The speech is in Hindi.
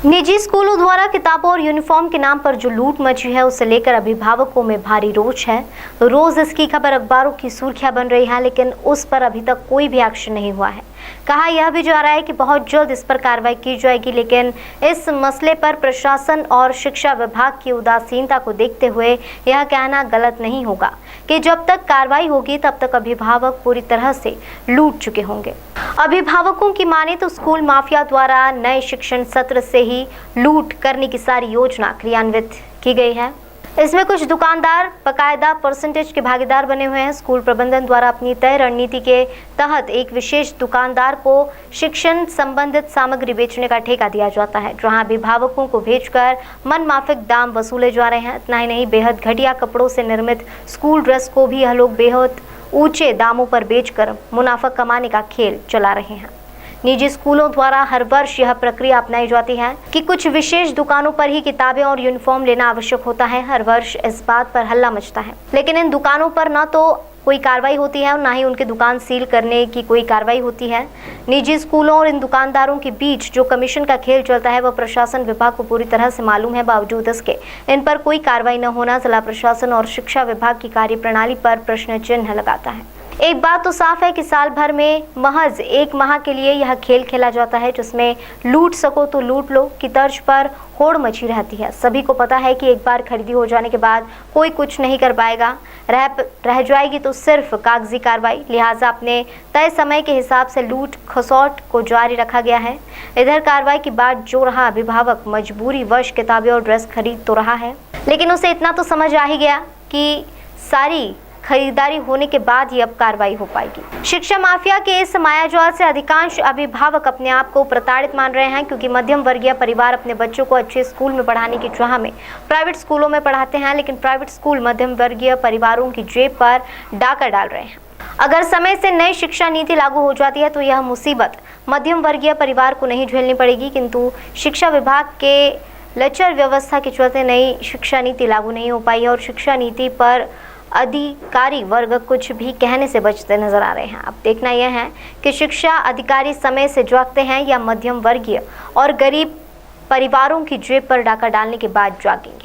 निजी स्कूलों द्वारा किताबों और यूनिफॉर्म के नाम पर जो लूट मची है उसे लेकर अभिभावकों में भारी रोष है। रोज इसकी खबर अखबारों की सुर्खियां बन रही है, लेकिन उस पर अभी तक कोई भी एक्शन नहीं हुआ है। कहा यह भी जा रहा है कि बहुत जल्द इस पर कार्रवाई की जाएगी, लेकिन इस मसले पर प्रशासन और शिक्षा विभाग की उदासीनता को देखते हुए यह कहना गलत नहीं होगा कि जब तक कार्रवाई होगी तब तक अभिभावक पूरी तरह से लूट चुके होंगे। अभिभावकों की माने तो स्कूल माफिया द्वारा नए शिक्षण सत्र से ही लूट करने की सारी योजना क्रियान्वित की गई है। इसमें कुछ दुकानदार बकायदा परसेंटेज के भागीदार बने हुए हैं। स्कूल प्रबंधन द्वारा अपनी तय रणनीति के तहत एक विशेष दुकानदार को शिक्षण संबंधित सामग्री बेचने का ठेका दिया जाता है, जहां अभिभावकों को भेजकर मनमाफिक दाम वसूले जा रहे हैं। इतना ही नहीं, बेहद घटिया कपड़ों से निर्मित स्कूल ड्रेस को भी यह लोग बेहद ऊंचे दामों पर बेचकर मुनाफा कमाने का खेल चला रहे हैं। निजी स्कूलों द्वारा हर वर्ष यह प्रक्रिया अपनाई जाती है कि कुछ विशेष दुकानों पर ही किताबें और यूनिफॉर्म लेना आवश्यक होता है। हर वर्ष इस बात पर हल्ला मचता है, लेकिन इन दुकानों पर न तो कोई कार्रवाई होती है और ना ही उनकी दुकान सील करने की कोई कार्रवाई होती है। निजी स्कूलों और इन दुकानदारों के बीच जो कमीशन का खेल चलता है वह प्रशासन विभाग को पूरी तरह से मालूम है। बावजूद इसके इन पर कोई कार्रवाई न होना जिला प्रशासन और शिक्षा विभाग की कार्यप्रणाली पर प्रश्न चिन्ह लगाता है। एक बात तो साफ है कि साल भर में महज एक माह के लिए यह खेल खेला जाता है, जिसमें लूट सको तो लूट लो की तर्ज पर होड़ मची रहती है। सभी को पता है कि एक बार खरीदी हो जाने के बाद कोई कुछ नहीं कर पाएगा, रह जाएगी तो सिर्फ कागजी कार्रवाई। लिहाजा अपने तय समय के हिसाब से लूट खसौट को जारी रखा गया है। इधर कार्रवाई की बात जो रहा, अभिभावक मजबूरी वश किताबें और ड्रेस खरीद तो रहा है, लेकिन उसे इतना तो समझ आ ही गया कि सारी खरीदारी होने के बाद ही अब कार्रवाई हो पाएगी। शिक्षा माफिया के इस मायाजाल से अधिकांश अभिभावक अपने आप को प्रताड़ित मान रहे हैं, क्योंकि मध्यम वर्गीय परिवार अपने बच्चों को अच्छे स्कूल में पढ़ाने की चाह में प्राइवेट स्कूलों में पढ़ाते हैं, लेकिन प्राइवेट स्कूल मध्यम वर्गीय परिवारों की जेब पर डाका डाल रहे हैं। अगर समय से नई शिक्षा नीति लागू हो जाती है तो यह मुसीबत मध्यम वर्गीय परिवार को नहीं झेलनी पड़ेगी, किंतु शिक्षा विभाग के लचर व्यवस्था के चलते नई शिक्षा नीति लागू नहीं हो पाई है और शिक्षा नीति पर अधिकारी वर्ग कुछ भी कहने से बचते नजर आ रहे हैं। अब देखना यह है कि शिक्षा अधिकारी समय से जागते हैं या मध्यम वर्गीय और गरीब परिवारों की जेब पर डाका डालने के बाद जागेंगे।